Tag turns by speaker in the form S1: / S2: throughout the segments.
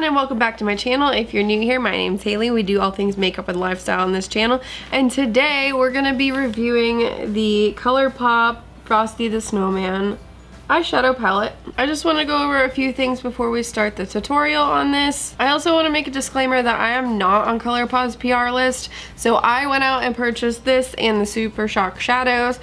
S1: everyone and welcome back to my channel. If you're new here, my name's Haley. We do all things makeup and lifestyle on this channel. And today we're going to be reviewing the Colourpop Frosty the Snowman eyeshadow palette. I just want to go over a few things before we start the tutorial on this. I also want to make a disclaimer that I am not on Colourpop's PR list. So I went out and purchased this and the Super Shock shadows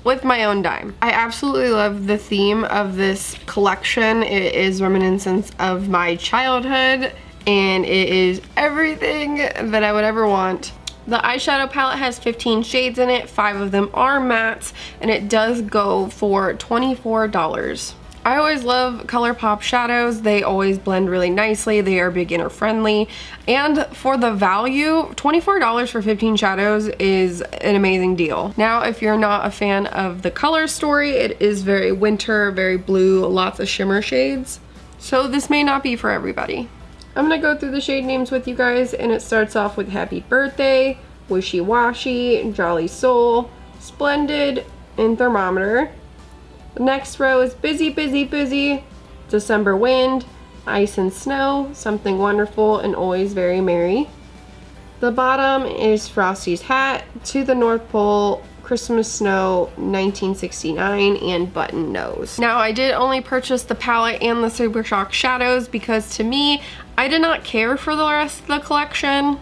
S1: with my own dime. I absolutely love the theme of this collection. It is reminiscent of my childhood and it is everything that I would ever want. The eyeshadow palette has 15 shades in it, 5 of them are mattes, and it does go for $24. I always love Colourpop shadows. They always blend really nicely. They are beginner friendly. And for the value, $24 for 15 shadows is an amazing deal. Now, if you're not a fan of the color story, it is very winter, very blue, lots of shimmer shades. So this may not be for everybody. I'm gonna go through the shade names with you guys, and it starts off with Happy Birthday, Wishy Washy, Jolly Soul, Splendid, and Thermometer. The next row is Busy, Busy, Busy, December Wind, Ice and Snow, Something Wonderful, and Always Very Merry. The bottom is Frosty's Hat, To the North Pole, Christmas Snow, 1969, and Button Nose. Now, I did only purchase the palette and the Super Shock shadows because to me, I did not care for the rest of the collection.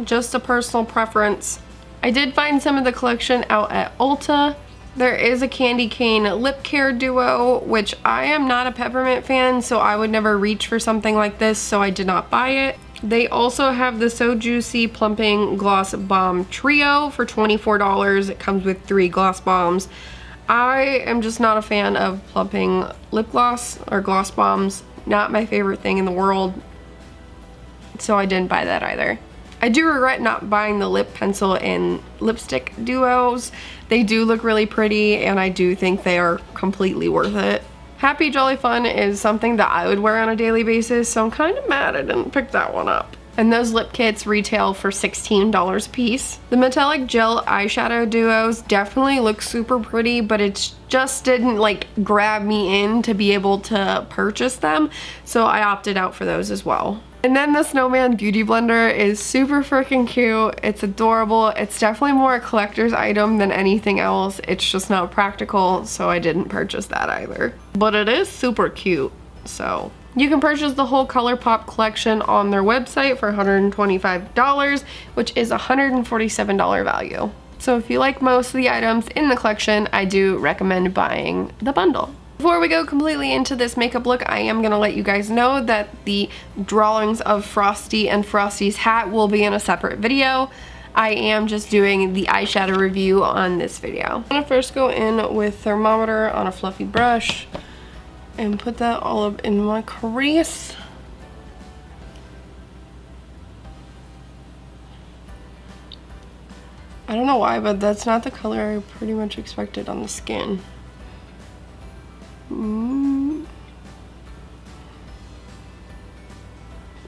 S1: Just a personal preference. I did find some of the collection out at Ulta. There is a Candy Cane lip care duo, which I am not a peppermint fan, so I would never reach for something like this, so I did not buy it. They also have the So Juicy Plumping Gloss Bomb Trio for $24. It comes with 3 gloss bombs. I am just not a fan of plumping lip gloss or gloss bombs. Not my favorite thing in the world, so I didn't buy that either. I do regret not buying the lip pencil and lipstick duos. They do look really pretty and I do think they are completely worth it. Happy Jolly Fun is something that I would wear on a daily basis, so I'm kind of mad I didn't pick that one up. And those lip kits retail for $16 a piece. The metallic gel eyeshadow duos definitely look super pretty, but it just didn't like grab me in to be able to purchase them, so I opted out for those as well. And then the Snowman Beauty Blender is super freaking cute. It's adorable. It's definitely more a collector's item than anything else. It's just not practical, so I didn't purchase that either. But it is super cute, so. You can purchase the whole Colourpop collection on their website for $125, which is a $147 value. So if you like most of the items in the collection, I do recommend buying the bundle. Before we go completely into this makeup look, I am going to let you guys know that the drawings of Frosty and Frosty's hat will be in a separate video. I am just doing the eyeshadow review on this video. I'm going to first go in with Thermometer on a fluffy brush and put that all up in my crease. I don't know why, but that's not the color I pretty much expected on the skin.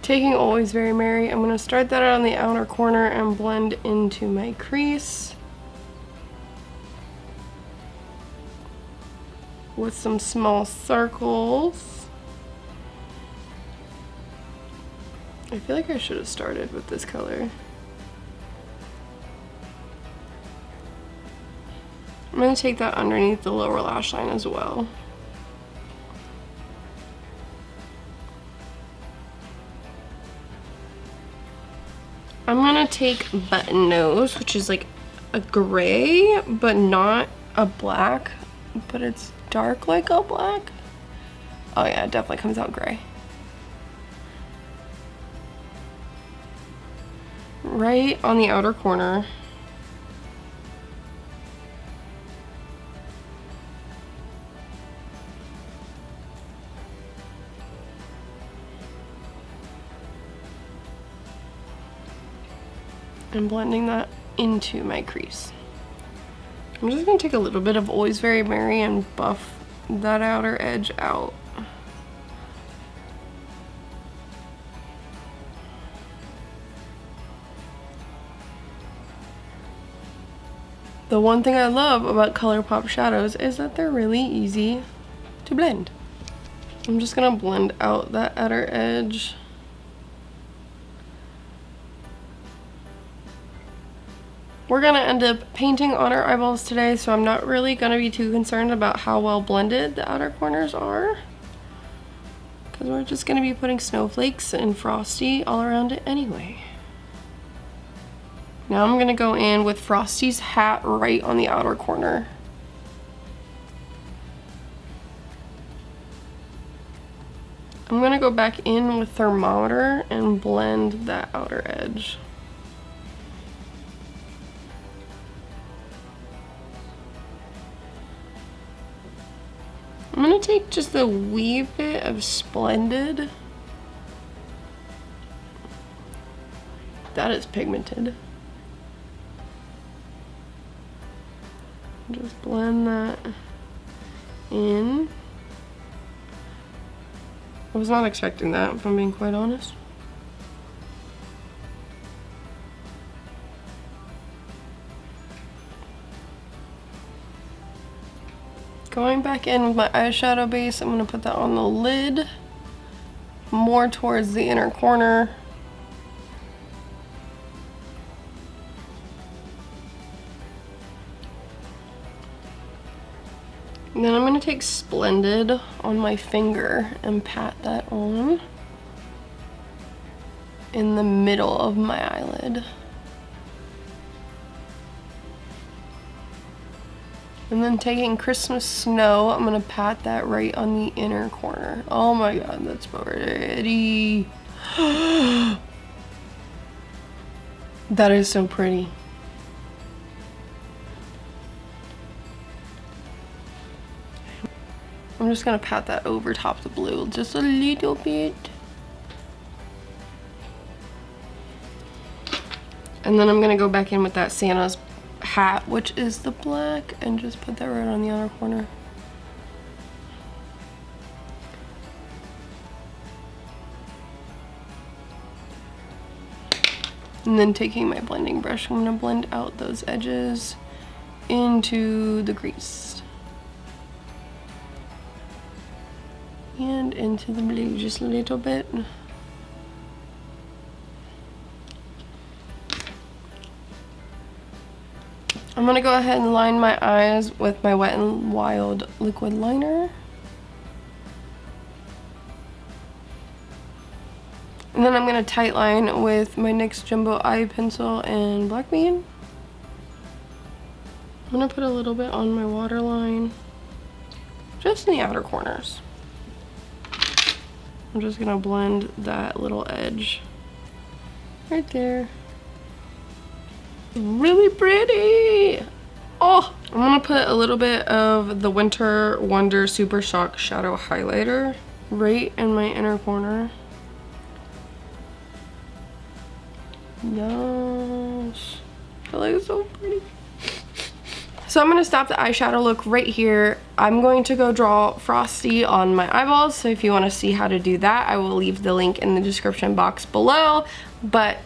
S1: Taking Always Very Merry, I'm going to start that on the outer corner and blend into my crease with some small circles. I feel like I should have started with this color. I'm going to take that underneath the lower lash line as well. I'm gonna take Button Nose, which is like a gray, but not a black, but it's dark like a black. Oh yeah, it definitely comes out gray. Right on the outer corner. And blending that into my crease. I'm just gonna take a little bit of Always Very Merry and buff that outer edge out. The one thing I love about Colourpop shadows is that they're really easy to blend. I'm just gonna blend out that outer edge. We're gonna end up painting on our eyeballs today, so I'm not really gonna be too concerned about how well blended the outer corners are, because we're just gonna be putting snowflakes and Frosty all around it anyway. Now I'm gonna go in with Frosty's hat right on the outer corner. I'm gonna go back in with thermometer and blend that outer edge. I'm gonna take just a wee bit of Splendid. That is pigmented. Just blend that in. I was not expecting that, if I'm being quite honest. Going back in with my eyeshadow base, I'm gonna put that on the lid, more towards the inner corner. And then I'm gonna take Splendid on my finger and pat that on in the middle of my eyelid. And then taking Christmas Snow, I'm gonna pat that right on the inner corner. Oh my god, that's pretty. That is so pretty. I'm just gonna pat that over top the blue just a little bit. And then I'm gonna go back in with that Santa's hat, which is the black, and just put that right on the outer corner. And then taking my blending brush, I'm gonna blend out those edges into the crease. And into the blue just a little bit. I'm gonna go ahead and line my eyes with my Wet n Wild liquid liner. And then I'm gonna tight line with my NYX Jumbo Eye Pencil and Black Bean. I'm gonna put a little bit on my waterline, just in the outer corners. I'm just gonna blend that little edge right there. Really pretty. Oh, I'm gonna put a little bit of the Winter Wonder Super Shock Shadow Highlighter right in my inner corner. Yes, I like it so pretty. So I'm gonna stop the eyeshadow look right here. I'm going to go draw Frosty on my eyeballs. So if you wanna see how to do that, I will leave the link in the description box below, but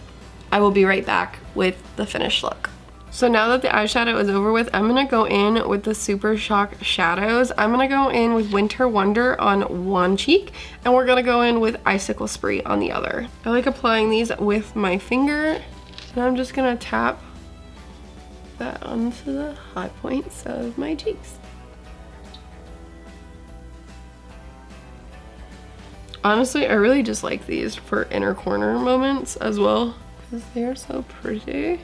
S1: I will be right back with the finished look. So now that the eyeshadow is over with, I'm gonna go in with the Super Shock shadows. I'm gonna go in with Winter Wonder on one cheek, and we're gonna go in with Icicle Spree on the other. I like applying these with my finger, and I'm just gonna tap that onto the high points of my cheeks. Honestly, I really just like these for inner corner moments as well, because they are so pretty.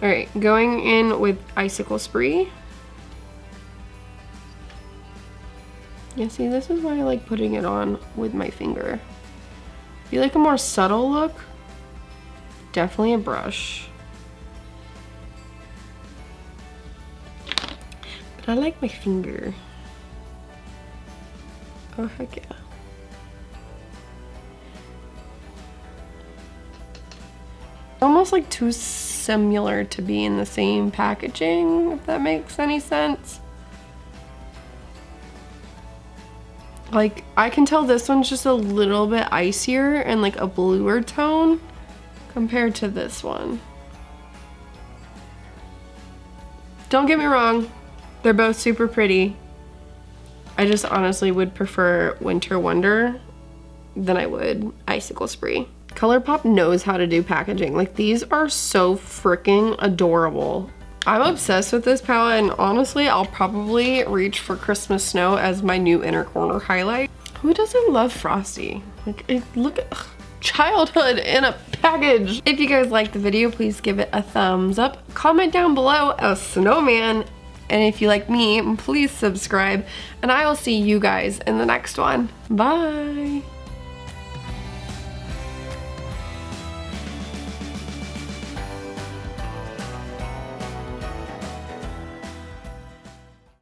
S1: All right, going in with Icicle Spree. Yeah, see, this is why I like putting it on with my finger. If you like a more subtle look, definitely a brush. But I like my finger. Oh, heck yeah. Almost like too similar to be in the same packaging, if that makes any sense. Like, I can tell this one's just a little bit icier and like a bluer tone compared to this one. Don't get me wrong, they're both super pretty, I just honestly would prefer Winter Wonder than I would Icicle Spree. Colourpop knows how to do packaging. Like, these are so freaking adorable. I'm obsessed with this palette, and honestly, I'll probably reach for Christmas Snow as my new inner corner highlight. Who doesn't love Frosty? Like, look at childhood in a package. If you guys liked the video, please give it a thumbs up. Comment down below a snowman. And if you like me, please subscribe. And I will see you guys in the next one. Bye.